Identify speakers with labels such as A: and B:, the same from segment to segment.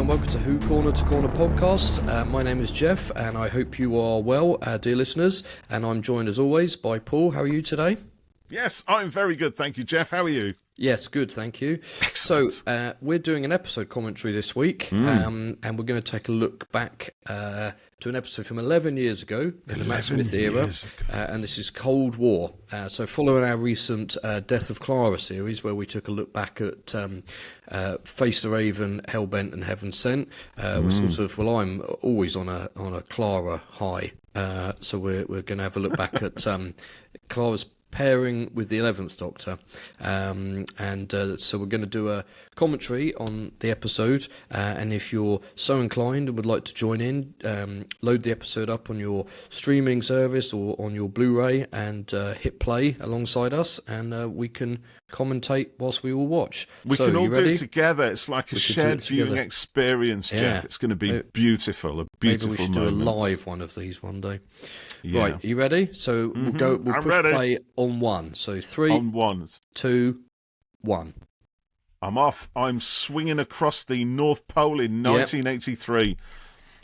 A: and welcome to Who Corner to Corner podcast. My name is Geoff, and I hope you are well, dear listeners. And I'm joined, as always, by Paul. How are you today?
B: Yes, I'm very good, thank you, Geoff. How are you?
A: Yes, good, thank you.
B: Excellent.
A: So, we're doing an episode commentary this week, and we're going to take a look back to an episode from 11 years ago in the Matt Smith era, and this is Cold War. So, following our recent Death of Clara series, where we took a look back at Face the Raven, Hellbent, and Heaven Sent, we're sort of, well, I'm always on a Clara high, so we're going to have a look back at Clara's pairing with the 11th Doctor, so we're going to do a commentary on the episode, and if you're so inclined and would like to join in, load the episode up on your streaming service or on your Blu-ray and hit play alongside us, and we can commentate whilst we all watch.
B: We can all do it together. It's like a shared viewing experience, Geoff.
A: Yeah.
B: It's going to be beautiful, a beautiful
A: Maybe we should
B: moment.
A: do a live one of these one day.
B: Yeah.
A: Right, are you ready? So we'll push
B: ready.
A: play on one. So 3,
B: On ones.
A: 2, 1.
B: I'm off. I'm swinging across the North Pole in 1983.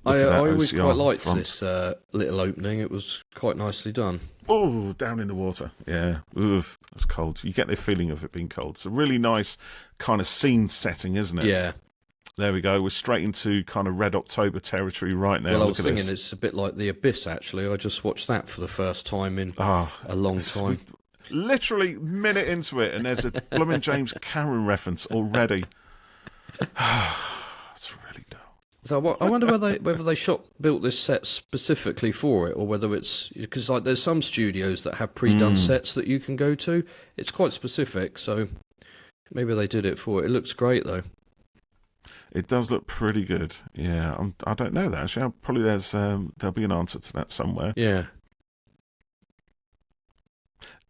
A: I always quite liked this little opening. It was quite nicely done.
B: Oh, down in the water. Yeah. Oof, that's cold. You get the feeling of it being cold. It's a really nice kind of scene setting, isn't it?
A: Yeah.
B: There we go. We're straight into kind of Red October territory right now.
A: Well, I was thinking it's a bit like The Abyss, actually. I just watched that for the first time in a long time.
B: Literally minute into it, and there's a blooming James Cameron reference already. It's really dull.
A: So I wonder whether they built this set specifically for it, or whether it's because like there's some studios that have pre-done sets that you can go to. It's quite specific, so maybe they did it for it. It looks great though.
B: It does look pretty good. Yeah, I don't know that actually. Probably there'll be an answer to that somewhere.
A: Yeah.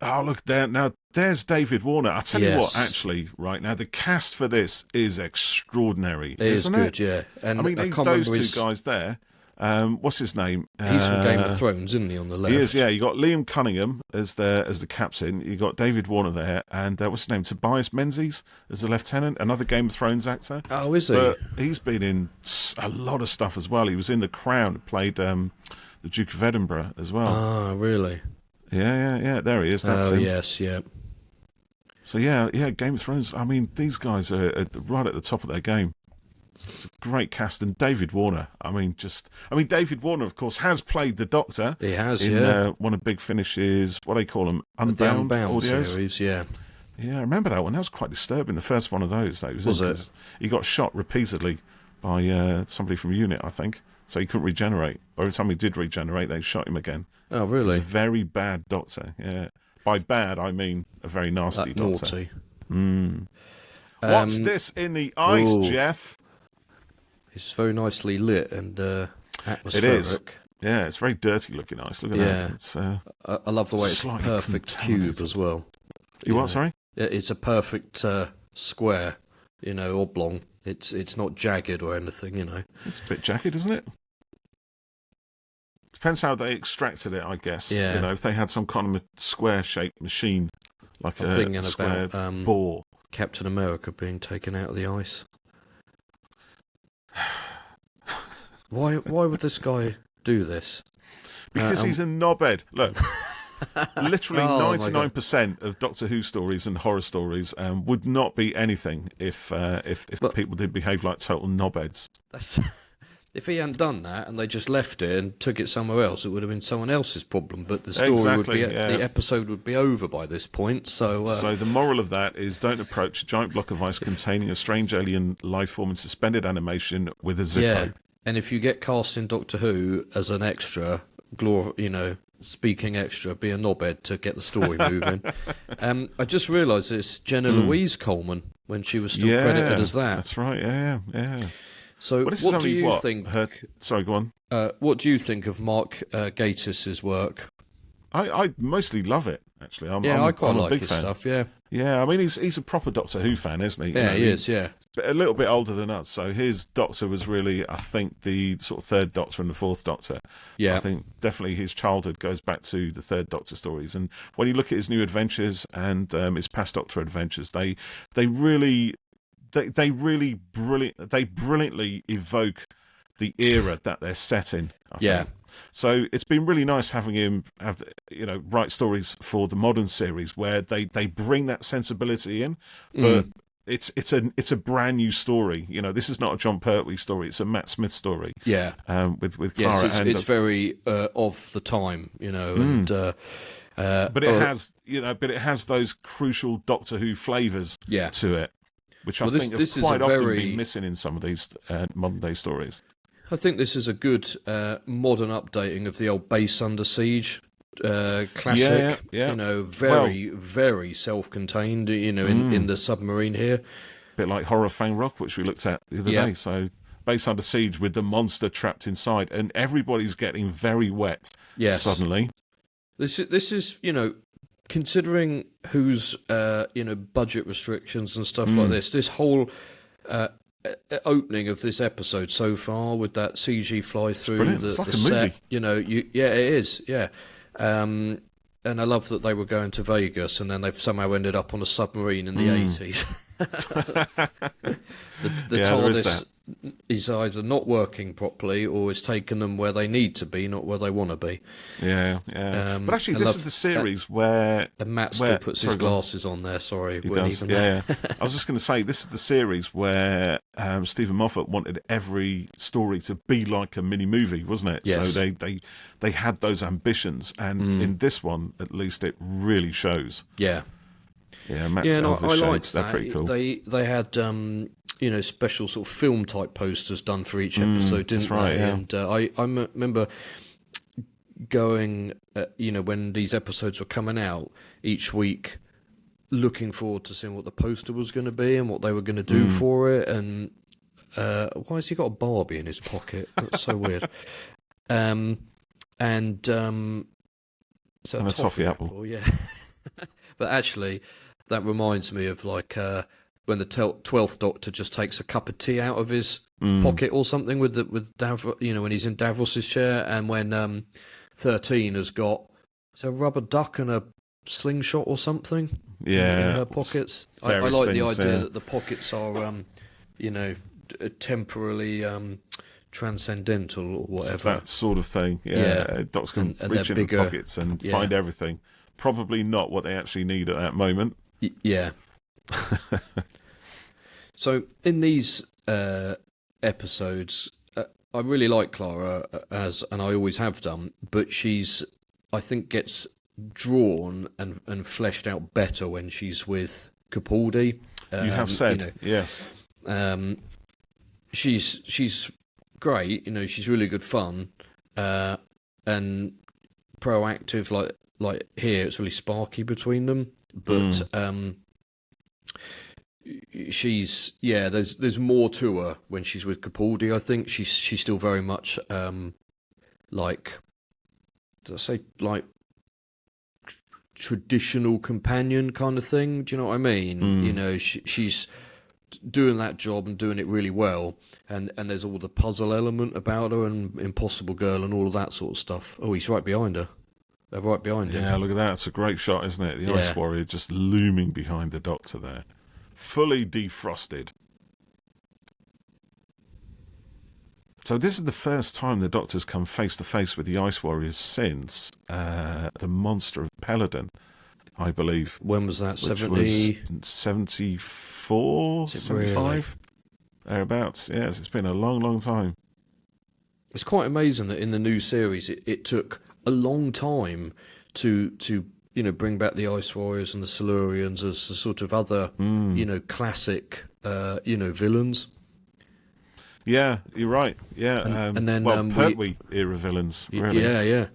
B: Oh, look there now. There's David Warner. I tell you what, actually, right now the cast for this is extraordinary.
A: It is good, yeah. And
B: I mean, those two guys there. What's his name?
A: He's from Game of Thrones, isn't he? On the left.
B: He is. Yeah, you got Liam Cunningham as the captain. You got David Warner there, and what's his name? Tobias Menzies as the lieutenant, another Game of Thrones actor.
A: Oh, is he?
B: But he's been in a lot of stuff as well. He was in The Crown. Played the Duke of Edinburgh as well.
A: Ah, really?
B: Yeah. There he is. That's him.
A: Yes, yeah.
B: So yeah, Game of Thrones. I mean, these guys are right at the top of their game. It's a great cast, and David Warner. David Warner, of course, has played the Doctor.
A: He has,
B: in one of Big Finish's, what do they call them? Unbound audios?
A: Series, yeah.
B: Yeah, I remember that one. That was quite disturbing. The first one of those. Was it? He got shot repeatedly by somebody from UNIT, I think. So he couldn't regenerate. By the time he did regenerate, they shot him again.
A: Oh, really?
B: Very bad Doctor. Yeah. By bad, I mean a very nasty Doctor.
A: Naughty.
B: What's this in the ice, Geoff?
A: It's very nicely lit and atmospheric.
B: It is. Yeah, it's very dirty looking ice. Look at that. It's,
A: I love the way it's a perfect cube as well.
B: You what, sorry?
A: It's a perfect square, oblong. It's not jagged or anything,
B: It's a bit jagged, isn't it? Depends how they extracted it, I guess.
A: Yeah.
B: If they had some kind of square-shaped machine, like a square
A: about,
B: bore.
A: Captain America being taken out of the ice. Why would this guy do this?
B: Because he's a knobhead. Look, literally 99% of Doctor Who stories and horror stories would not be anything if people did behave like total knobheads.
A: If he hadn't done that and they just left it and took it somewhere else, it would have been someone else's problem. But the story would be the episode would be over by this point. So
B: the moral of that is: don't approach a giant block of ice containing a strange alien life form in suspended animation with a Zippo.
A: Yeah, and if you get cast in Doctor Who as an extra, speaking extra, be a knobhead to get the story moving. I just realised it's Jenna Louise Coleman when she was still credited as that.
B: That's right. Yeah.
A: So, what do you think?
B: Sorry, go on.
A: What do you think of Mark Gatiss' work?
B: I mostly love it, actually.
A: I quite like his
B: fan.
A: stuff. Yeah.
B: I mean, he's a proper Doctor Who fan, isn't he?
A: Yeah, he is. Yeah.
B: A little bit older than us, so his Doctor was really, I think, the sort of third Doctor and the fourth Doctor.
A: Yeah.
B: I think definitely his childhood goes back to the third Doctor stories, and when you look at his new adventures and his past Doctor adventures, they really they really brilliantly evoke the era that they're set in. I think. So it's been really nice having him write stories for the modern series where they bring that sensibility in, but it's a brand new story. This is not a John Pertwee story; it's a Matt Smith story.
A: Yeah,
B: with Clara.
A: Yes, it's very of the time, and.
B: But it has those crucial Doctor Who flavours to it, which I think have quite often been missing in some of these modern day stories.
A: I think this is a good modern updating of the old Base Under Siege classic.
B: Yeah.
A: Very self-contained. In the submarine here,
B: a bit like Horror Fang Rock, which we looked at the other day. So Base Under Siege with the monster trapped inside, and everybody's getting very wet.
A: Yes.
B: Suddenly.
A: This is considering whose budget restrictions and stuff like this. This whole opening of this episode so far with that CG fly through the set, movie. It is, yeah. And I love that they were going to Vegas and then they've somehow ended up on a submarine in the 80s. the TARDIS is either not working properly or is taking them where they need to be, not where they want to be.
B: Yeah. But actually, this is the series where...
A: And Matt still puts his glasses on there, sorry.
B: He does, yeah. I was just going to say, this is the series where Stephen Moffat wanted every story to be like a mini-movie, wasn't it?
A: Yes.
B: So they had those ambitions, and in this one, at least, it really shows.
A: Yeah.
B: Yeah, Matt's Elvis
A: liked
B: shades, they're pretty cool.
A: They had special sort of film type posters done for each episode, didn't they?
B: Right, yeah.
A: And I remember going, when these episodes were coming out each week, looking forward to seeing what the poster was going to be and what they were going to do for it. And why has he got a Barbie in his pocket? That's so weird. So
B: and a toffee apple.
A: Yeah. But actually, that reminds me of when the 12th Doctor just takes a cup of tea out of his pocket or something with Davros, when he's in Davros's chair, and when 13 has got a rubber duck and a slingshot or something in her pockets. I like the idea that the pockets are temporarily transcendental or whatever.
B: It's that sort of thing. Yeah. Doctor can reach in the pockets and find everything. Probably not what they actually need at that moment.
A: Yeah. So in these episodes, I really like Clara and I always have done, but I think gets drawn and fleshed out better when she's with Capaldi.
B: You have said, yes.
A: She's great, she's really good fun, and proactive, like here, it's really sparky between them, but there's more to her when she's with Capaldi. I think she's still very much traditional companion kind of thing. Do you know what I mean? She's doing that job and doing it really well, and there's all the puzzle element about her and Impossible Girl and all of that sort of stuff. Oh, he's right behind her. They're right behind him.
B: Yeah, look at that. It's a great shot, isn't it? The Ice Warrior just looming behind the Doctor there. Fully defrosted. So this is the first time the Doctor's come face to face with the Ice Warriors since the Monster of Peladon, I believe.
A: When was that?
B: 74? 75? Really? Thereabouts. Yes, it's been a long, long time.
A: It's quite amazing that in the new series it took a long time to bring back the Ice Warriors and the Silurians as a sort of other classic villains.
B: Yeah, you're right. Yeah,
A: and then
B: Pertwee era villains. Really.
A: Yeah.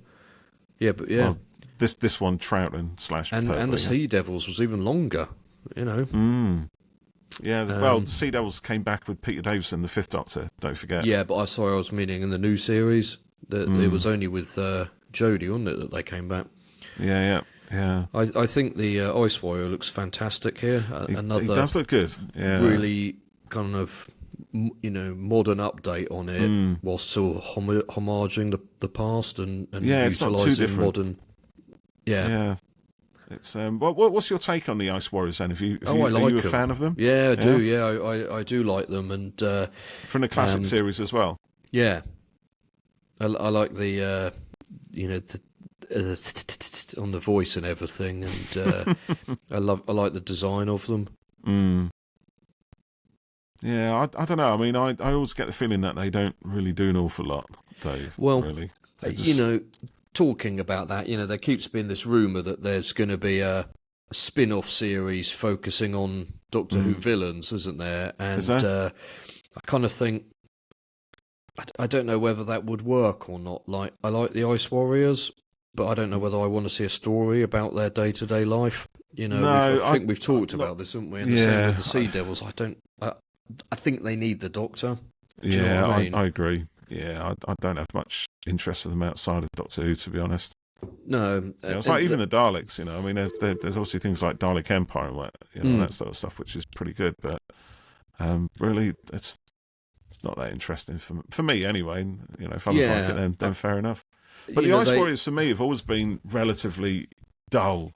A: But yeah.
B: Well, this one Troughton / Pertwee,
A: and the Sea Devils was even longer.
B: Yeah, the Sea Devils came back with Peter Davison, the Fifth Doctor. Don't forget.
A: Yeah, but I was meaning in the new series that it was only with Jodie, wasn't it, that they came back?
B: Yeah.
A: I think the Ice Warrior looks fantastic here. Another
B: he does look good. Yeah.
A: Really kind of modern update on it, while still homaging the past and
B: it's not too
A: utilising
B: different.
A: modern. Yeah.
B: It's what's your take on the Ice Warriors then?
A: I like
B: are you a
A: them.
B: fan of them?
A: Yeah, I do. Yeah, I do like them, and
B: from the classic series as well.
A: Yeah, I like the on the voice and everything, and I like the design of them.
B: Mm. Yeah, I don't know. I mean, I always get the feeling that they don't really do an awful lot, Dave.
A: Well,
B: really,
A: talking about that, there keeps being this rumor that there's going to be a spin-off series focusing on Doctor Who villains, isn't there? And I kind of think I don't know whether that would work or not. Like, I like the Ice Warriors, but I don't know whether I want to see a story about their day-to-day life. I think we've talked about this, haven't we? And the same with the Sea Devils. I think they need the Doctor. Do you know what I mean?
B: I agree. Yeah, I don't have much interest in them outside of Doctor Who, to be honest.
A: No,
B: it's like even the Daleks. I mean, there's obviously things like Dalek Empire and that sort of stuff, which is pretty good. But really, it's not that interesting for me anyway. If others like it, then fair enough. But the Ice Warriors for me have always been relatively dull.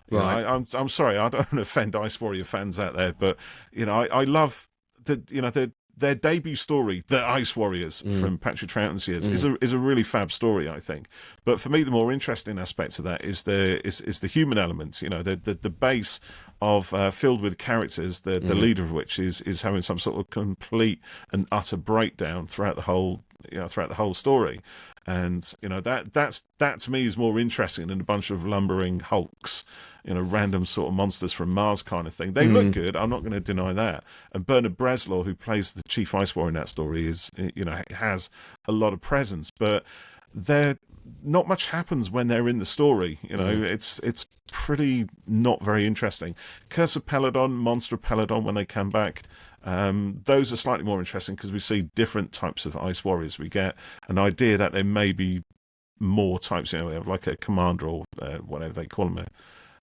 A: Right.
B: I'm sorry, I don't offend Ice Warrior fans out there, but I love their debut story, The Ice Warriors, from Patrick Troughton's years, is a really fab story, I think. But for me, the more interesting aspect of that is the human element. The base of filled with characters, the leader of which is having some sort of complete and utter breakdown throughout the whole story. And that to me is more interesting than a bunch of lumbering hulks, random sort of monsters from Mars kind of thing. They look good, I'm not going to deny that. And Bernard Bresslaw, who plays the Chief Ice Warrior in that story, has a lot of presence, but not much happens when they're in the story. It's pretty not very interesting. Curse of Peladon, Monster of Peladon, when they come back, those are slightly more interesting because we see different types of Ice Warriors. We get an idea that there may be more types, we have like a commander or whatever they call them,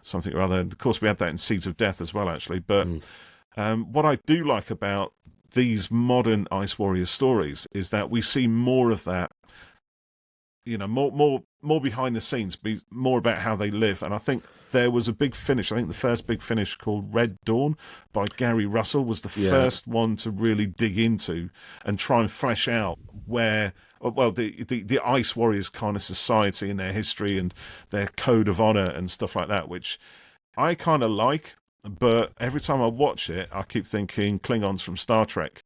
B: something or other. And of course, we had that in Seeds of Death as well, actually. But what I do like about these modern Ice Warrior stories is that we see more of that, more behind the scenes, be more about how they live. And I think there was a big finish. I think the first big finish, called Red Dawn by Gary Russell, was the first one to really dig into and try and flesh out where, well, the Ice Warriors kind of society and their history and their code of honor and stuff like that, which I kind of like. But every time I watch it, I keep thinking Klingons from Star Trek.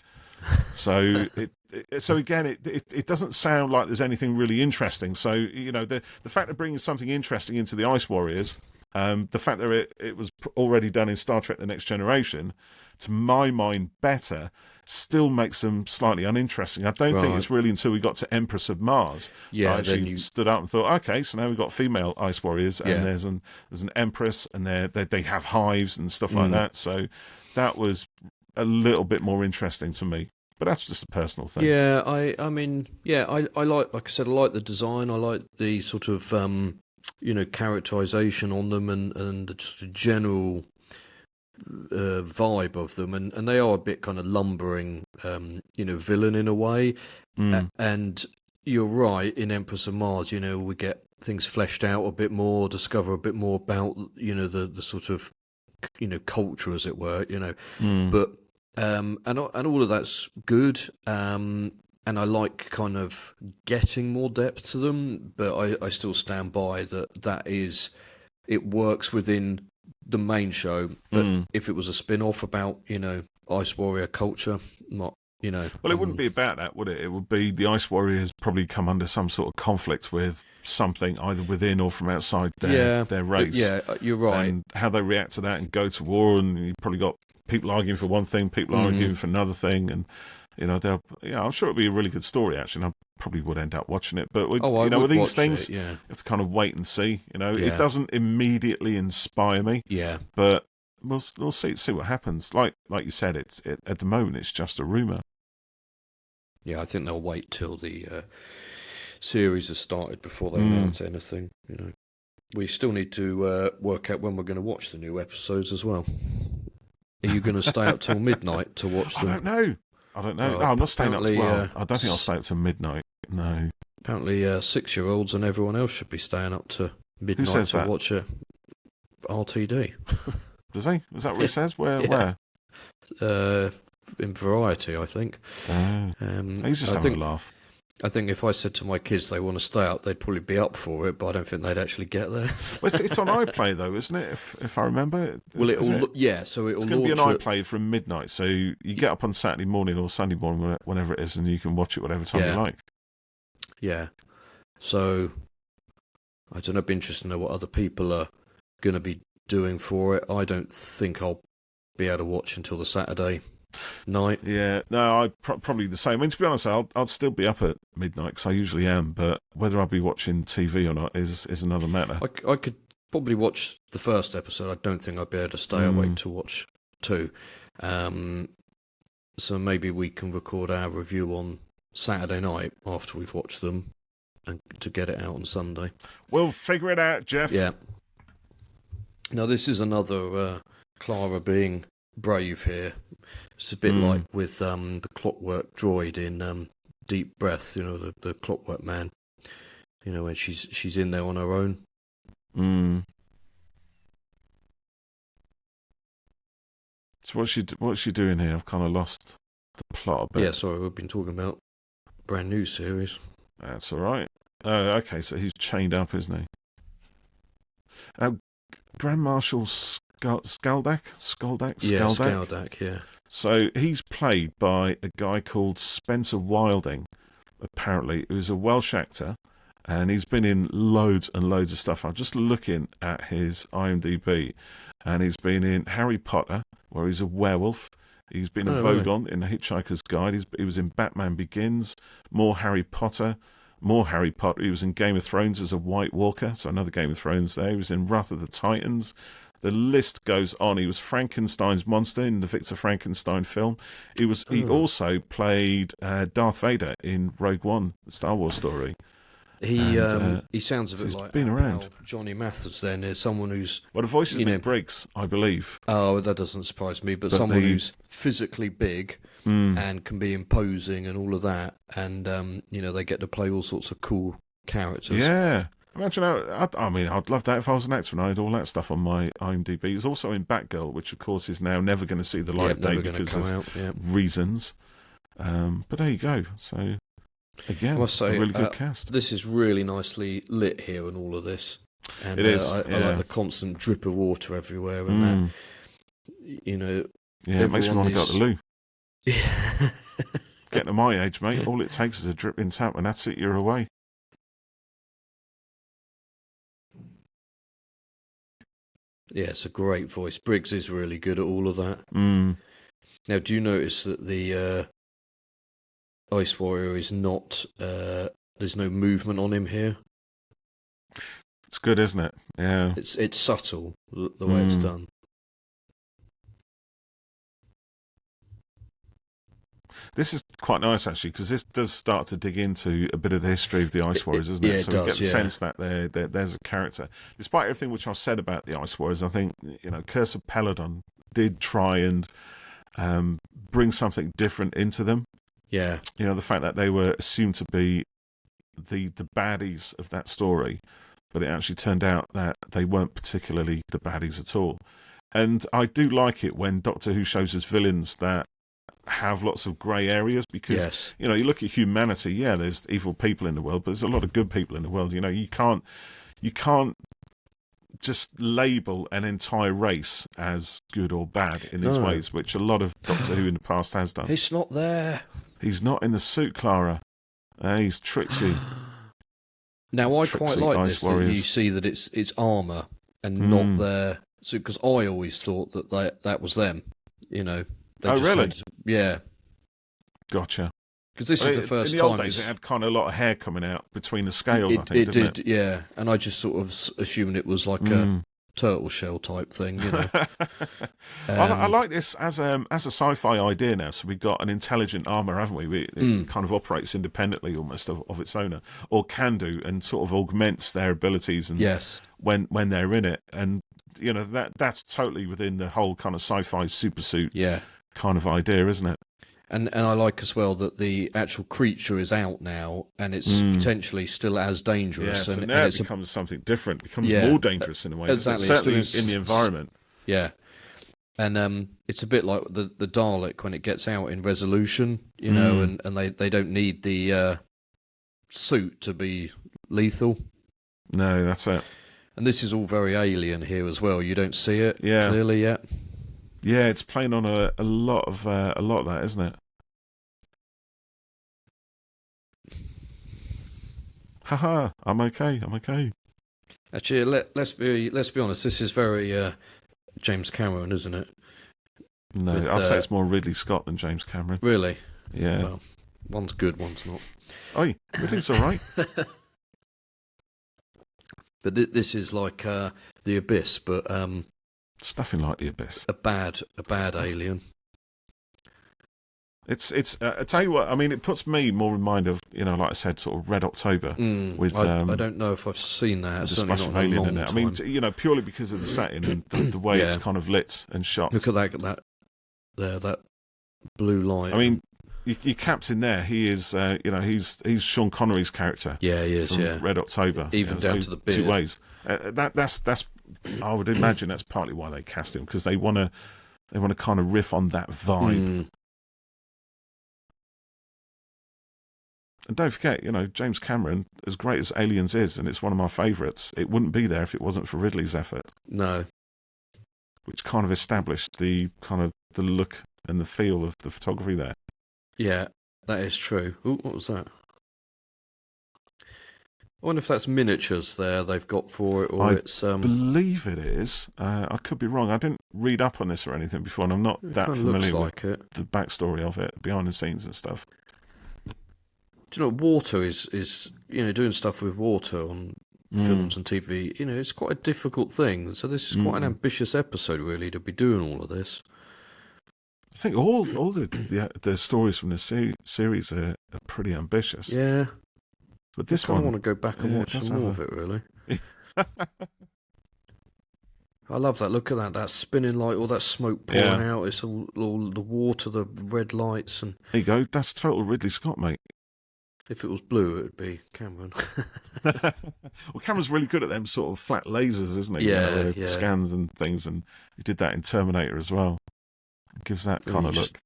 B: So it doesn't sound like there's anything really interesting. So the fact of bringing something interesting into the Ice Warriors, the fact that it was already done in Star Trek: The Next Generation, to my mind, better, still makes them slightly uninteresting. I don't think it's really until we got to Empress of Mars I actually stood up and thought, okay, so now we've got female Ice Warriors, and there's an Empress, and they have hives and stuff like that. So that was a little bit more interesting to me. But that's just a personal thing.
A: Yeah, I like I said, I like the design. I like the sort of characterization on them, and just a general vibe of them, and they are a bit kind of lumbering, villain in a way. And you're right, in Empress of Mars, we get things fleshed out a bit more, discover a bit more about the sort of culture, as it were. But and all of that's good. And I like kind of getting more depth to them, but I still stand by that is, it works within the main show. But if it was a spin-off about, Ice Warrior culture, not,
B: Well, it wouldn't be about that, would it? It would be the Ice Warriors probably come under some sort of conflict with something, either within or from outside their race.
A: Yeah, you're right.
B: And how they react to that and go to war, and you've probably got people arguing for one thing, people arguing for another thing, and I'm sure it'll be a really good story, actually. And I probably would end up watching it, but with these things, you have to kind of wait and see. It doesn't immediately inspire me.
A: Yeah,
B: but we'll see what happens. Like you said, at the moment it's just a rumor.
A: Yeah, I think they'll wait till the series has started before they announce anything. We still need to work out when we're going to watch the new episodes as well. Are you going to stay up till midnight to watch them?
B: I don't know. No, I'm not staying up. Well, I don't think I'll stay up till midnight. No.
A: Apparently, 6-year-olds and everyone else should be staying up to midnight to watch it. RTD.
B: Does he? Is that what he says? Where?
A: In Variety, I think.
B: He's just having a laugh.
A: I think if I said to my kids they want to stay up, they'd probably be up for it, but I don't think they'd actually get there.
B: Well, it's on iPlay though, isn't it? If I remember.
A: Well, so it'll
B: it's going to be an iPlay from midnight, so you get up on Saturday morning or Sunday morning, whenever it is, and you can watch it whatever time you like.
A: Yeah. So I don't know. It'd be interesting to know what other people are going to be doing for it. I don't think I'll be able to watch until the Saturday night.
B: Yeah, no, I'd probably the same. I mean, to be honest, I'll still be up at midnight because I usually am, but whether I'll be watching TV or not is another matter.
A: I could probably watch the first episode. I don't think I'd be able to stay awake to watch 2. So maybe we can record our review on Saturday night after we've watched them and to get it out on Sunday.
B: We'll figure it out, Geoff.
A: Yeah. Now, this is another Clara being brave here. It's a bit like with the clockwork droid in Deep Breath, the clockwork man. When she's in there on her own.
B: So what's she doing here? I've kind of lost the plot a bit.
A: Yeah, sorry, we've been talking about a brand new series.
B: That's all right. Okay, so he's chained up, isn't he? Now, Grand Marshal Skaldak?
A: Yeah, Skaldak, yeah.
B: So he's played by a guy called Spencer Wilding, apparently, who's a Welsh actor, and he's been in loads and loads of stuff. I'm just looking at his IMDb, and he's been in Harry Potter, where he's a werewolf. He's been a Vogon in The Hitchhiker's Guide. He was in Batman Begins, more Harry Potter. He was in Game of Thrones as a White Walker, so another Game of Thrones there. He was in Wrath of the Titans. The list goes on. He was Frankenstein's monster in the Victor Frankenstein film. He also played Darth Vader in Rogue One, the Star Wars story.
A: He sounds a bit like
B: been around.
A: Johnny Mathis then is someone who's...
B: Well, the voice is Nick Briggs, I believe.
A: Oh, that doesn't surprise me, but someone who's physically big and can be imposing and all of that, and, they get to play all sorts of cool characters.
B: Yeah. Imagine I'd love that if I was an actor and I had all that stuff on my IMDb. He's also in Batgirl, which of course is now never going to see the light of day because of reasons. But there you go. So, again, I must say, a really good cast.
A: This is really nicely lit here and all of this. And,
B: it is.
A: I like the constant drip of water everywhere and that,
B: Yeah, it makes me want to go to the loo.
A: Yeah.
B: Getting to my age, mate, all it takes is a dripping tap and that's it, you're away.
A: Yeah, it's a great voice. Briggs is really good at all of that. Now, do you notice that the Ice Warrior is not... there's no movement on him here?
B: It's good, isn't it? Yeah.
A: It's subtle, the way it's done.
B: This is quite nice, actually, because this does start to dig into a bit of the history of the Ice Warriors, doesn't it?
A: Yeah,
B: so we get the sense that there's a character. Despite everything which I've said about the Ice Warriors, I think, Curse of Peladon did try and bring something different into them.
A: Yeah.
B: The fact that they were assumed to be the baddies of that story, but it actually turned out that they weren't particularly the baddies at all. And I do like it when Doctor Who shows us villains that have lots of grey areas because, you look at humanity, there's evil people in the world, but there's a lot of good people in the world. You can't just label an entire race as good or bad in these ways, which a lot of Doctor Who in the past has done.
A: He's not there.
B: He's not in the suit, Clara. He's tricked you.
A: Now, I quite like this, that you see that it's armour and not their suit, because I always thought that was them,
B: Really?
A: Yeah.
B: Gotcha.
A: Because this is the first time.
B: In the old days, it had kind of a lot of hair coming out between the scales, I think, didn't it?
A: Yeah. And I just sort of assumed it was like a turtle shell type thing,
B: I like this as a sci-fi idea now. So we've got an intelligent armour, haven't we? It kind of operates independently almost of its owner, or can do, and sort of augments their abilities and when they're in it. And, that's totally within the whole kind of sci-fi supersuit kind of idea, isn't it?
A: And I like as well that the actual creature is out now, and it's potentially still as dangerous.
B: Yeah, so
A: and
B: now
A: it's
B: it becomes something different. It becomes more dangerous in a way.
A: Exactly.
B: Certainly in the environment.
A: Yeah. And it's a bit like the Dalek when it gets out in Resolution, you know, and they don't need the suit to be lethal.
B: No, that's it.
A: And this is all very alien here as well. You don't see it clearly yet.
B: Yeah, it's playing on a lot of that, isn't it? Haha, I'm okay.
A: Actually, let's be honest. This is very James Cameron, isn't it?
B: No, I'd say it's more Ridley Scott than James Cameron.
A: Really?
B: Yeah.
A: Well, one's good, one's not.
B: Oh, Ridley's all right.
A: But this is like The Abyss, but
B: it's nothing like The Abyss.
A: A bad alien.
B: It's I tell you what, I mean, it puts me more in mind of, you know, like I said, sort of Red October. With
A: I don't know if I've seen that.
B: There's a splash of alien in it. I mean, you know, purely because of the setting and the way it's kind of lit and shot.
A: Look at that blue light.
B: I mean, your captain there, he is, you know, he's Sean Connery's character.
A: Yeah, he is.
B: From Red October,
A: even down to the beard.
B: Two ways. That's I would imagine that's partly why they cast him, because they want to kind of riff on that vibe. And don't forget, you know, James Cameron, as great as Aliens is, and it's one of my favourites, it wouldn't be there if it wasn't for Ridley's effort.
A: No.
B: Which kind of established the kind of the look and the feel of the photography there.
A: Yeah, that is true. Ooh, what was that? I wonder if that's miniatures there they've got for it, or it's... I
B: believe it is. I could be wrong. I didn't read up on this or anything before, and I'm not that familiar with the backstory of it, behind the scenes and stuff.
A: Do you know, water is you know, doing stuff with water on films and TV, you know, it's quite a difficult thing. So this is quite an ambitious episode, really, to be doing all of this.
B: I think all the stories from this series are pretty ambitious.
A: Yeah.
B: But this
A: one, I
B: one,
A: want to go back and watch some more of it, really. I love that. Look at that spinning light, all that smoke pouring out. It's all the water, the red lights. And
B: there you go. That's total Ridley Scott, mate.
A: If it was blue, it would be Cameron.
B: Well, Cameron's really good at them sort of flat lasers, isn't he?
A: Yeah,
B: you know, scans and things, and he did that in Terminator as well. It gives that kind of look.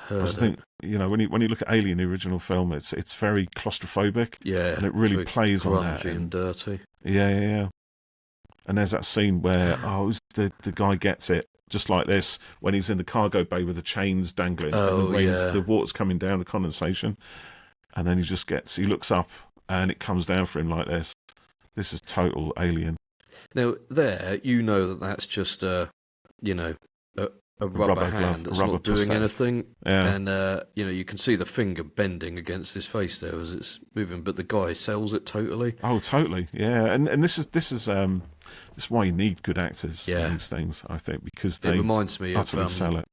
B: I think, you know, when you look at Alien, the original film, it's very claustrophobic.
A: Yeah,
B: and it really plays on that.
A: And dirty.
B: Yeah. And there's that scene where the guy gets it just like this when he's in the cargo bay with the chains dangling and the water's coming down, the condensation, and then he looks up and it comes down for him like this. This is total Alien.
A: Now there, you know that's just you know, a rubber hand that's not doing anything. Yeah. And you know, you can see the finger bending against his face there as it's moving, but the guy sells it totally.
B: Oh, totally. Yeah. And this is why you need good actors in these things, I think, because they
A: reminds me of
B: sell it.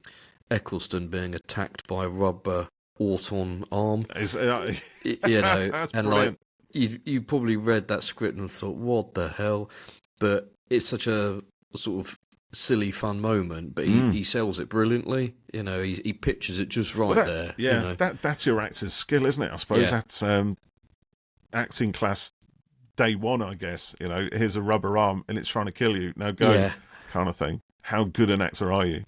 A: Eccleston being attacked by a rubber Auton arm.
B: You know, that's
A: and
B: brilliant.
A: Like you probably read that script and thought, what the hell? But it's such a sort of silly fun moment, but he sells it brilliantly. You know, he pitches it just right there.
B: Yeah,
A: you know?
B: that's your actor's skill, isn't it? I suppose that's acting class day one, I guess. You know, here's a rubber arm and it's trying to kill you. Now go, kind of thing. How good an actor are you?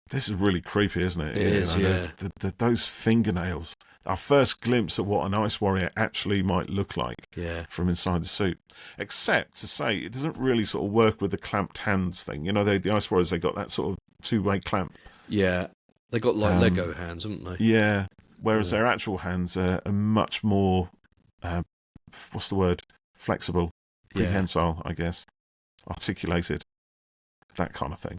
B: This is really creepy, isn't it?
A: It is, yeah.
B: Those fingernails. Our first glimpse of what an Ice Warrior actually might look like from inside the suit. Except to say, it doesn't really sort of work with the clamped hands thing. You know, the Ice Warriors, they got that sort of two-way clamp.
A: Yeah, they got like Lego hands, haven't they?
B: Yeah, whereas their actual hands are much more, what's the word? Flexible, prehensile, I guess. Articulated, that kind of thing.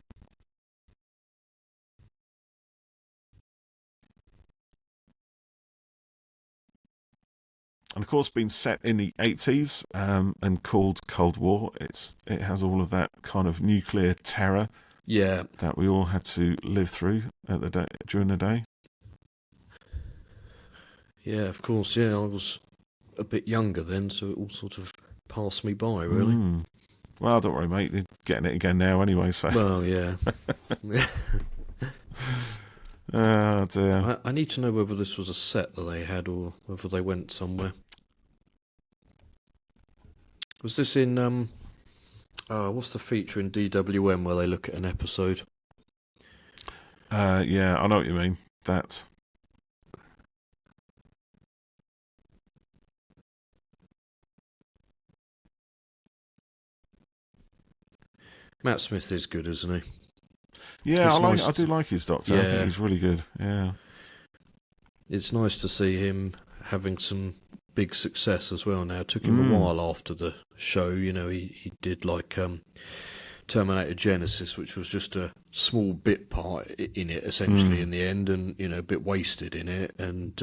B: And of course, being set in the 80s and called Cold War, it has all of that kind of nuclear terror that we all had to live through during the day.
A: Yeah, of course. Yeah, I was a bit younger then, so it all sort of passed me by, really.
B: Well, don't worry, mate. They're getting it again now anyway, so...
A: Well, yeah.
B: Oh, dear.
A: I need to know whether this was a set that they had or whether they went somewhere. Was this in... what's the feature in DWM where they look at an episode?
B: Yeah, I know what you mean. That...
A: Matt Smith is good, isn't he?
B: Yeah, I do like his Doctor. Yeah. I think he's really good. Yeah.
A: It's nice to see him having some big success as well now. It took him a while after the show. You know, he did like Terminator Genesis, which was just a small bit part in it, essentially, in the end, and, you know, a bit wasted in it. And,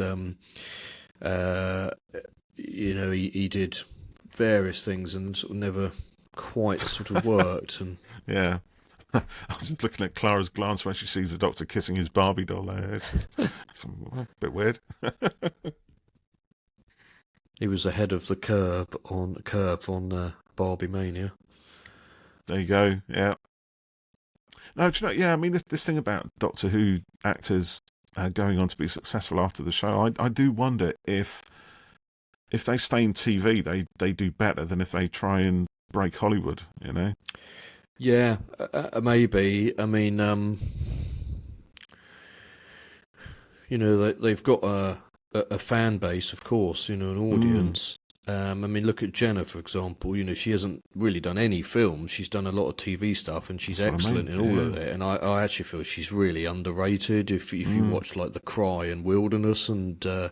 A: you know, he did various things and sort of never quite sort of worked. And
B: yeah. I was just looking at Clara's glance when she sees the Doctor kissing his Barbie doll there. It's just a bit weird.
A: He was ahead of the curve on Barbie Mania.
B: There you go, yeah. No, do you know, yeah, I mean, this thing about Doctor Who actors going on to be successful after the show, I do wonder if they stay in TV, they do better than if they try and break Hollywood, you know?
A: Yeah, maybe. I mean, you know, they've got a fan base, of course, you know, an audience. I mean, look at Jenna, for example. You know, she hasn't really done any films. She's done a lot of TV stuff, and she's excellent in all of it. And I actually feel she's really underrated. If you watch like The Cry and Wilderness and The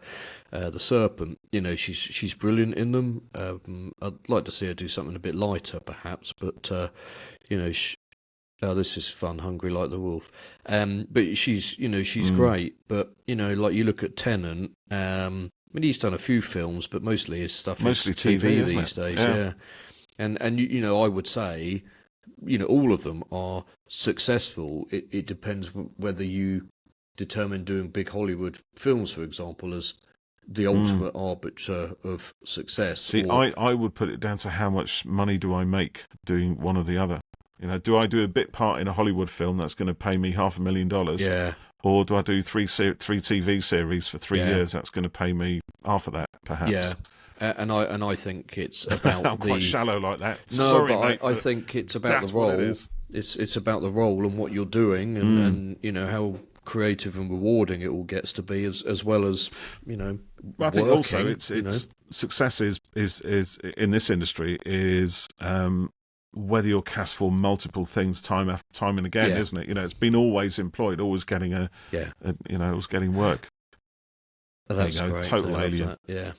A: Serpent, you know, she's brilliant in them. I'd like to see her do something a bit lighter, perhaps, but you know, this is fun, Hungry Like the Wolf. But she's great. But, you know, like you look at Tennant, I mean, he's done a few films, but mostly his stuff is TV these days. Yeah. And you know, I would say, you know, all of them are successful. It depends whether you determine doing big Hollywood films, for example, as the ultimate arbiter of success.
B: See, I would put it down to how much money do I make doing one or the other. You know, do I do a bit part in a Hollywood film that's going to pay me $500,000? Yeah. Or do I do three TV series for 3 years that's going to pay me half of that, perhaps? Yeah.
A: And I think it's about
B: I'm quite shallow like that.
A: No, sorry, but mate, I think it's about the role. It's about the role and what you're doing, and you know how creative and rewarding it all gets to be, as well as, you know.
B: Well, I think also it's success is in this industry is whether you're cast for multiple things time after time and again, isn't it? You know, it's been always employed, always getting always getting work.
A: That's great.
B: Total alien.
A: That. Yeah.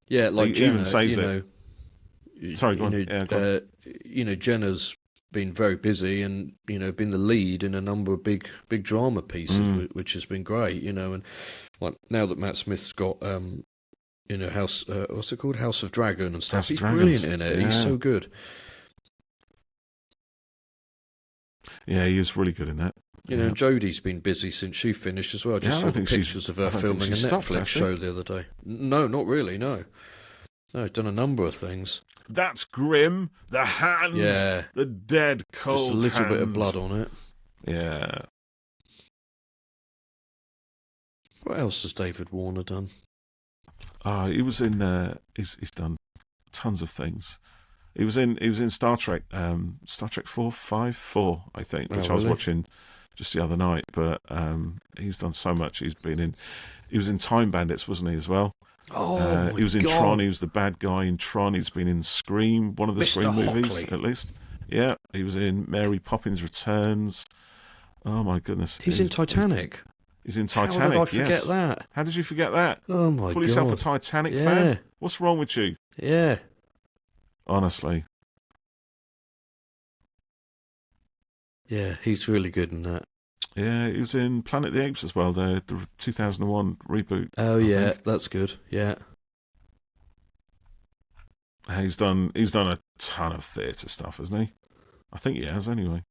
A: Yeah, like Jenna,
B: even says
A: you know,
B: sorry, go on. Go on.
A: You know, Jenna's been very busy and, you know, been the lead in a number of big drama pieces, which has been great, you know. And like now that Matt Smith's got, you know, what's it called? House of Dragon and stuff. He's brilliant in it. Yeah. He's so good.
B: Yeah, he is really good in that.
A: You know, Jodie's been busy since she finished as well. Just saw the pictures of her filming a Netflix show the other day. No, not really, no. No, done a number of things.
B: That's grim. The hand. Yeah. The dead, cold
A: just a little bit of blood on it.
B: Yeah.
A: What else has David Warner done?
B: He was in. He's done tons of things. He was in Star Trek. Star Trek 454, I think, which I was watching just the other night. But he's done so much. He was in Time Bandits, wasn't he, as well?
A: Oh,
B: he was in Tron. He was the bad guy in Tron. He's been in Scream, one of the Scream movies, at least. Yeah, he was in Mary Poppins Returns. Oh my goodness,
A: he's in Titanic.
B: He's in Titanic. How did I forget that? How did you forget that?
A: Oh my God!
B: Call yourself a Titanic fan? What's wrong with you?
A: Yeah.
B: Honestly.
A: Yeah, he's really good in that.
B: Yeah, he was in Planet of the Apes as well, the 2001 reboot.
A: Oh yeah, that's good. Yeah.
B: He's done a ton of theatre stuff, hasn't he? I think he has, anyway.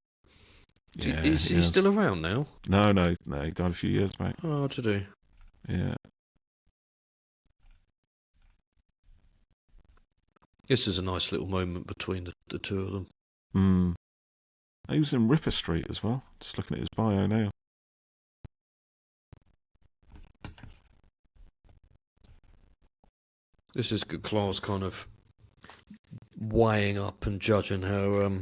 A: Yeah, is he still around now?
B: No, he died a few years back.
A: Oh, to do.
B: Yeah.
A: This is a nice little moment between the two of them.
B: He was in Ripper Street as well. Just looking at his bio now.
A: This is good. Clara's kind of weighing up and judging her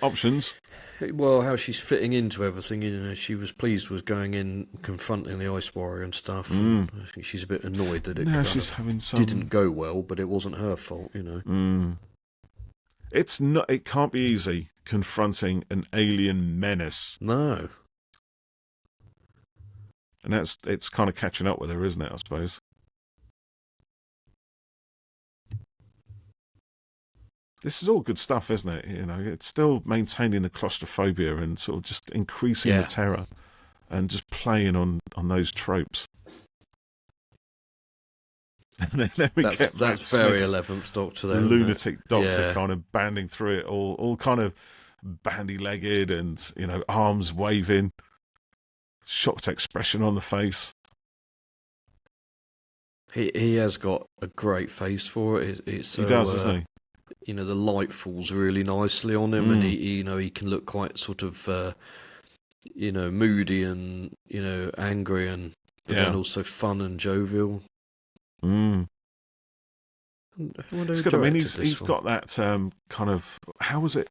B: options.
A: Well, how she's fitting into everything. You know, she was pleased with going in, confronting the Ice Warrior and stuff. And I think she's a bit annoyed that it
B: she's having
A: didn't go well, but it wasn't her fault. You know,
B: it's not. It can't be easy confronting an alien menace.
A: No,
B: and it's kind of catching up with her, isn't it? I suppose. This is all good stuff, isn't it? You know, it's still maintaining the claustrophobia and sort of just increasing the terror and just playing on those tropes. And then we get
A: that's very 11th Doctor there.
B: Lunatic Doctor kind of banding through it all kind of bandy-legged and, you know, arms waving, shocked expression on the face.
A: He has got a great face for it.
B: He does, doesn't he?
A: You know, the light falls really nicely on him, and he can look quite sort of, moody and angry, but then also fun and jovial.
B: He's got that kind of, how was it?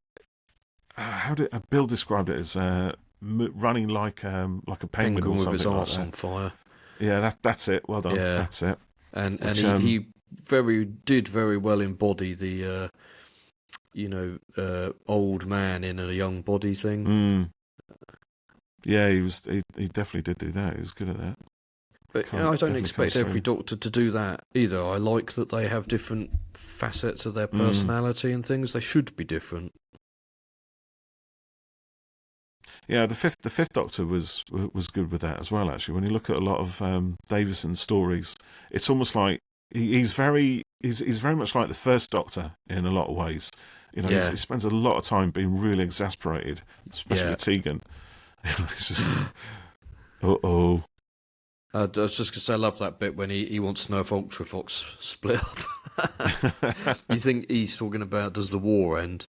B: How did Bill describe it as running like a penguin or something
A: with his
B: like
A: arse
B: that.
A: on fire.
B: Yeah, that's it. Well done.
A: Yeah.
B: That's it.
A: And he did very well embody the old man in a young body thing.
B: Yeah, he definitely did do that. He was good at that.
A: But I don't expect every Doctor to do that either. I like that they have different facets of their personality and things. They should be different.
B: Yeah, the fifth Doctor was good with that as well. Actually, when you look at a lot of Davison's stories, it's almost like he's very much like the first Doctor in a lot of ways. You know, he spends a lot of time being really exasperated, especially with Tegan. It's just,
A: I was just going to say, I love that bit when he wants to know if Ultravox split up. You think he's talking about, does the war end?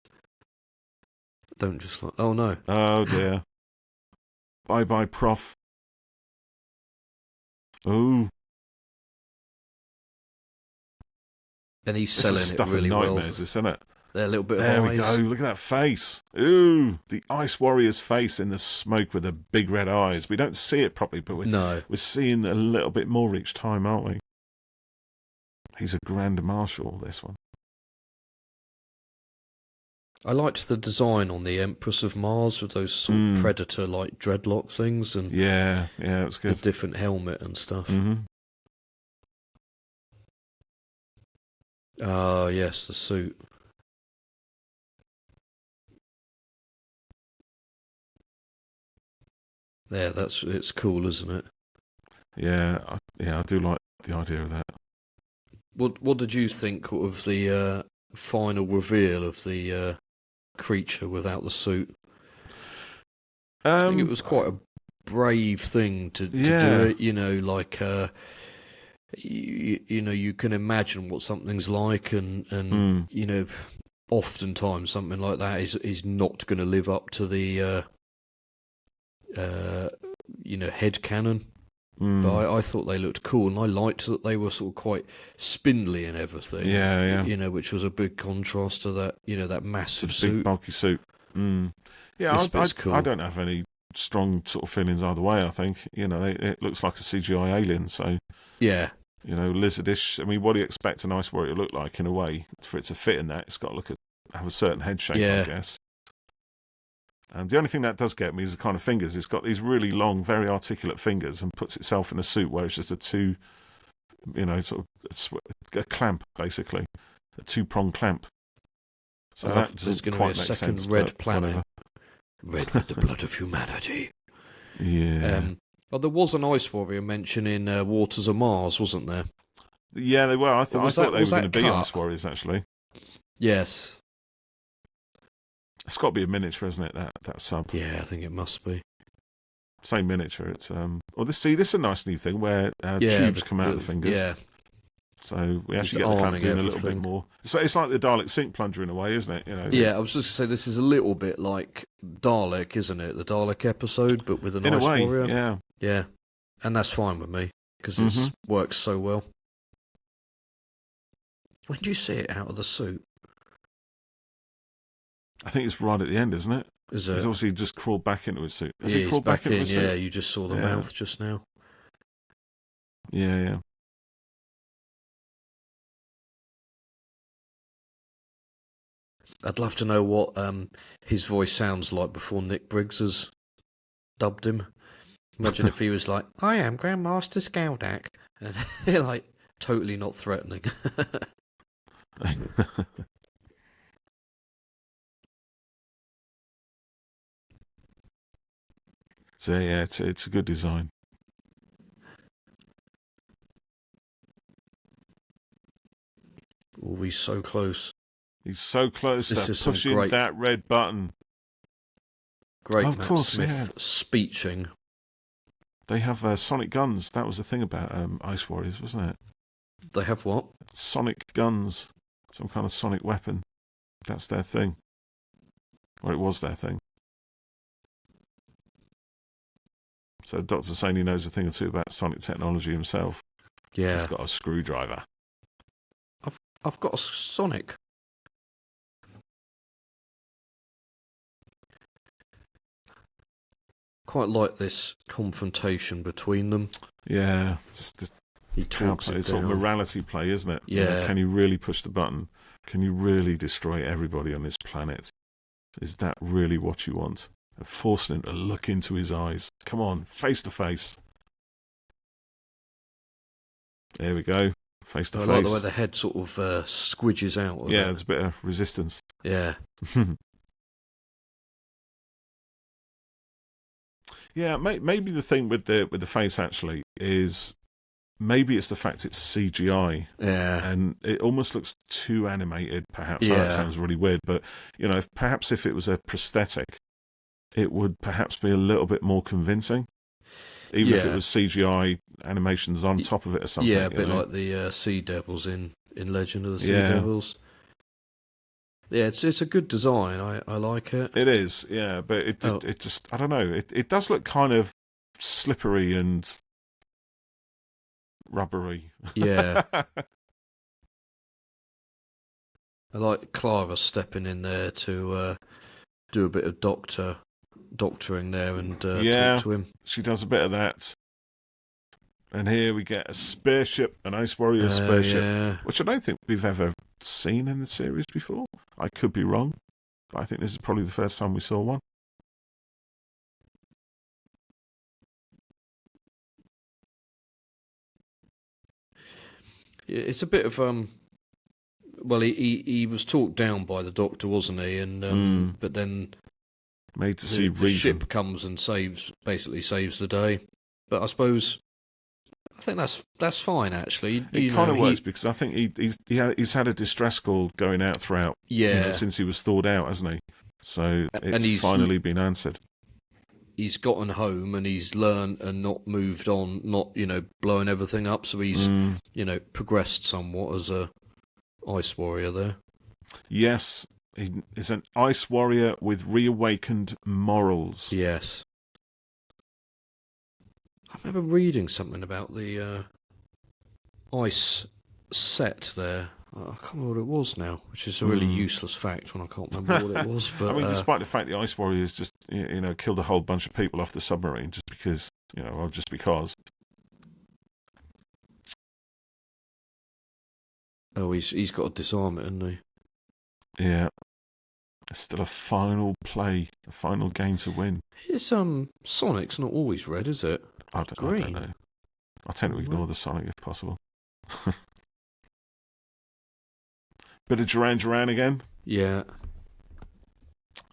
A: Don't just like, oh no.
B: Oh dear. Bye, Prof. Oh.
A: And he's selling it really well.
B: Nightmares, isn't it?
A: They're a little bit
B: there
A: of eyes.
B: There we go. Look at that face. Ooh, the Ice Warrior's face in the smoke with the big red eyes. We don't see it properly, but we're seeing a little bit more each time, aren't we? He's a Grand Marshal, this one.
A: I liked the design on the Empress of Mars with those sort of predator-like dreadlock things, and
B: yeah, it was good.
A: The different helmet and stuff. Oh yes, the suit. Yeah, it's cool, isn't it?
B: Yeah, I do like the idea of that.
A: What did you think of the final reveal of the creature without the suit? I think it was quite a brave thing to do it. You know, like you can imagine what something's like, and you know, oftentimes something like that is not going to live up to the head canon. But I thought they looked cool, and I liked that they were sort of quite spindly and everything.
B: Yeah.
A: You know, which was a big contrast to that, that massive suit.
B: Big bulky suit. Yeah, cool. I don't have any strong sort of feelings either way. I think it looks like a CGI alien, so
A: yeah.
B: Lizardish. I mean, what do you expect an Ice Warrior to look like in a way? For it to fit in that, it's got to have a certain head shape, I guess. The only thing that does get me is the kind of fingers. It's got these really long, very articulate fingers, and puts itself in a suit where it's just a two, sort of a clamp, basically, a two-prong clamp. So
A: there's going to be a second red planet, red with the blood of humanity.
B: Yeah.
A: There was an Ice Warrior mentioned in Waters of Mars, wasn't there?
B: Yeah, they were. I thought they were going to be Ice Warriors, actually.
A: Yes.
B: It's got to be a miniature, isn't it? That sub.
A: Yeah, I think it must be.
B: Same miniature. It's this is a nice new thing where tubes come out of the fingers.
A: Yeah.
B: So we actually get the Clamp doing a little bit more. So it's like the Dalek Sync Plunger in a way, isn't it?
A: Yeah, I was just going to say this is a little bit like Dalek, isn't it? The Dalek episode, but with an Ice Warrior.
B: Yeah.
A: Yeah, and that's fine with me because it works so well. When do you see it out of the suit?
B: I think it's right at the end, isn't it?
A: Is it?
B: He's obviously just crawled back into his suit.
A: Has he crawled back into his suit? Yeah, you just saw the mouth just now.
B: Yeah.
A: I'd love to know what his voice sounds like before Nick Briggs has dubbed him. Imagine if he was like, "I am Grandmaster Skaldak," and like totally not threatening.
B: So yeah, it's a good design.
A: Oh, he's so close.
B: He's so close to pushing that red button.
A: Great, of course, Smith speeching.
B: They have sonic guns. That was the thing about Ice Warriors, wasn't it?
A: They have what?
B: Sonic guns. Some kind of sonic weapon. That's their thing. Or it was their thing. So Dr. saying he knows a thing or two about sonic technology himself.
A: Yeah.
B: He's got a screwdriver.
A: I've got a sonic. Quite like this confrontation between them.
B: Yeah.
A: He talks it down.
B: It's sort of morality play, isn't it?
A: Yeah.
B: Can you really push the button? Can you really destroy everybody on this planet? Is that really what you want? And forcing him to look into his eyes. Come on, face to face. There we go. Face to face.
A: I like the way the head sort of squidges out.
B: Yeah, there's a bit of resistance.
A: Yeah.
B: Yeah, maybe the thing with the face actually is maybe it's the fact it's CGI.
A: Yeah.
B: And it almost looks too animated, perhaps. Yeah. That sounds really weird, but perhaps if it was a prosthetic, it would perhaps be a little bit more convincing. Even if it was CGI animations on top of it or something.
A: Yeah, a bit like the Sea Devils in Legend of the Sea Devils. Yeah, it's a good design. I like it.
B: It is, yeah, but it just, I don't know. It does look kind of slippery and rubbery.
A: Yeah. I like Clara stepping in there to do a bit of doctoring there and talk to him.
B: She does a bit of that. And here we get a spaceship, an Ice Warrior spaceship, which I don't think we've ever seen in the series before. I could be wrong, but I think this is probably the first time we saw one.
A: It's a bit of well, he was talked down by the Doctor, wasn't he? And but then
B: made to see reason.
A: The ship comes and basically saves the day. But I suppose I think that's fine actually.
B: It kind of works because I think he's had a distress call going out throughout.
A: Yeah,
B: since he was thawed out, hasn't he? So it's finally been answered.
A: He's gotten home and he's learned and not moved on, not blowing everything up. So he's progressed somewhat as a Ice Warrior there.
B: Yes, he is an Ice Warrior with reawakened morals.
A: Yes. I remember reading something about the ice set there. I can't remember what it was now, which is a really useless fact when I can't remember what it was. But
B: I mean, despite the fact the Ice Warriors just killed a whole bunch of people off the submarine just because, just because.
A: Oh, he's got to disarm it, hasn't he?
B: Yeah. It's still a final play, a final game to win.
A: It's Sonic's not always red, is it?
B: I don't know. I tend to ignore the Sonic if possible. Bit of Duran again.
A: Yeah.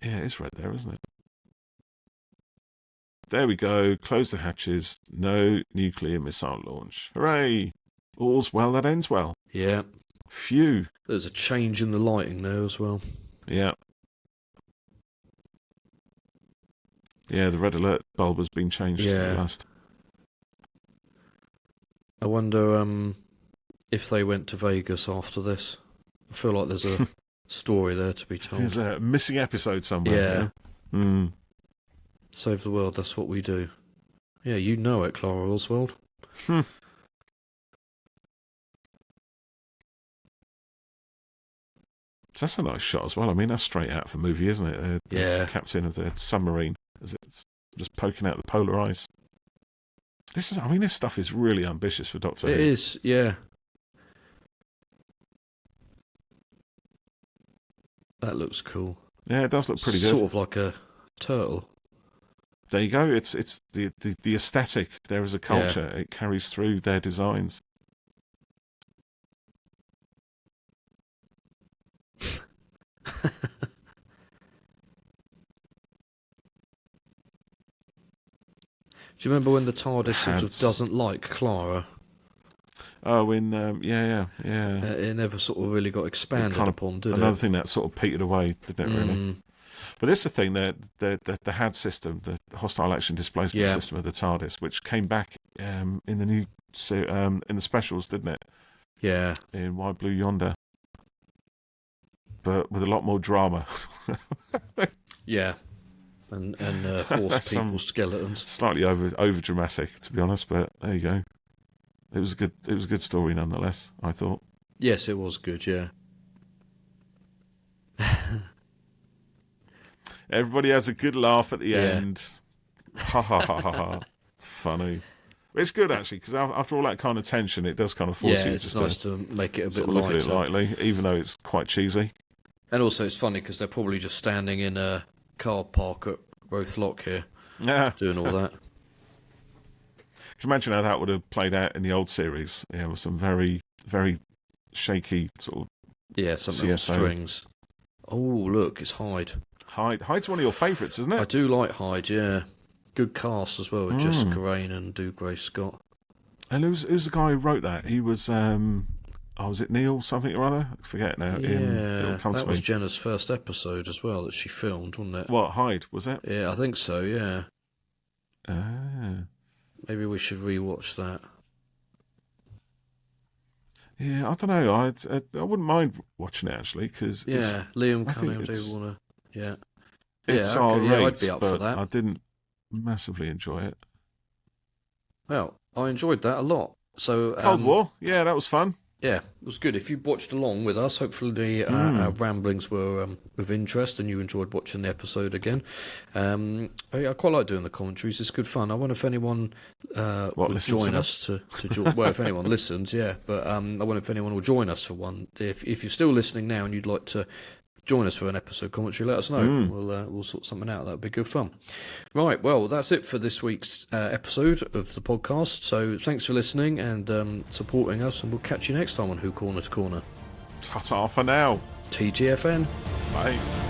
B: Yeah, it's red there, isn't it? There we go. Close the hatches. No nuclear missile launch. Hooray! All's well that ends well.
A: Yeah.
B: Phew.
A: There's a change in the lighting there as well.
B: Yeah. Yeah, the red alert bulb has been changed to the last.
A: I wonder if they went to Vegas after this. I feel like there's a story there to be told.
B: There's a missing episode somewhere.
A: Yeah. Save the world, that's what we do. Yeah, you know it, Clara Oswald.
B: That's a nice shot as well. I mean, that's straight out of a movie, isn't it? The captain of the submarine, as it's just poking out the polar ice. This stuff is really ambitious for Doctor Who.
A: It is, yeah. That looks cool.
B: Yeah, it does look pretty good.
A: Sort of like a turtle.
B: There you go. It's the aesthetic. There is a culture. Yeah. It carries through their designs.
A: Do you remember when the TARDIS sort of doesn't like Clara?
B: Oh, it
A: never sort of really got expanded upon, did it?
B: Another thing that sort of petered away, didn't it, really? But this is the thing, the HAD system, the Hostile Action Displacement System of the TARDIS, which came back in the new in the specials, didn't it?
A: Yeah.
B: In Why Blue Yonder. But with a lot more drama.
A: Yeah. And horse people skeletons.
B: Slightly over dramatic, to be honest, but there you go. It was a good story nonetheless, I thought.
A: Yes, it was good, yeah.
B: Everybody has a good laugh at the end. Ha ha ha ha ha. It's funny. It's good actually, because after all that kind of tension, it does kind of force you
A: it's nice to make it a bit lighter.
B: Look at it lightly, even though it's quite cheesy.
A: And also, it's funny because they're probably just standing in a car park at Rothlock here, doing all that.
B: Can you imagine how that would have played out in the old series? Yeah, with some very, very shaky sort of
A: something on strings. Oh, look, it's Hyde.
B: Hyde's one of your favourites, isn't it?
A: I do like Hyde, yeah. Good cast as well with Jessica Raine and Dougray Scott.
B: And who's the guy who wrote that? He was, was it Neil something or other? I forget now.
A: Yeah, that was Jenna's first episode as well that she filmed, wasn't it?
B: What, Hyde, was it?
A: Yeah, I think so, yeah.
B: Ah.
A: Maybe we should rewatch that.
B: Yeah, I don't know. I wouldn't mind watching it actually, because
A: Liam Cunningham, David Warner. Yeah,
B: it's
A: I'd be up for that.
B: I didn't massively enjoy it.
A: Well, I enjoyed that a lot. So
B: Cold War, yeah, that was fun.
A: Yeah, it was good. If you watched along with us, hopefully our ramblings were of interest and you enjoyed watching the episode again. I quite like doing the commentaries. It's good fun. I wonder if anyone will join us to well, if anyone listens, yeah. But I wonder if anyone will join us for one. If you're still listening now and you'd like to join us for an episode commentary, let us know. We'll sort something out. That would be good fun. Right, well, that's it for this week's episode of the podcast. So thanks for listening and supporting us, and we'll catch you next time on Who Corner to Corner.
B: Ta-ta for now.
A: TTFN.
B: Bye.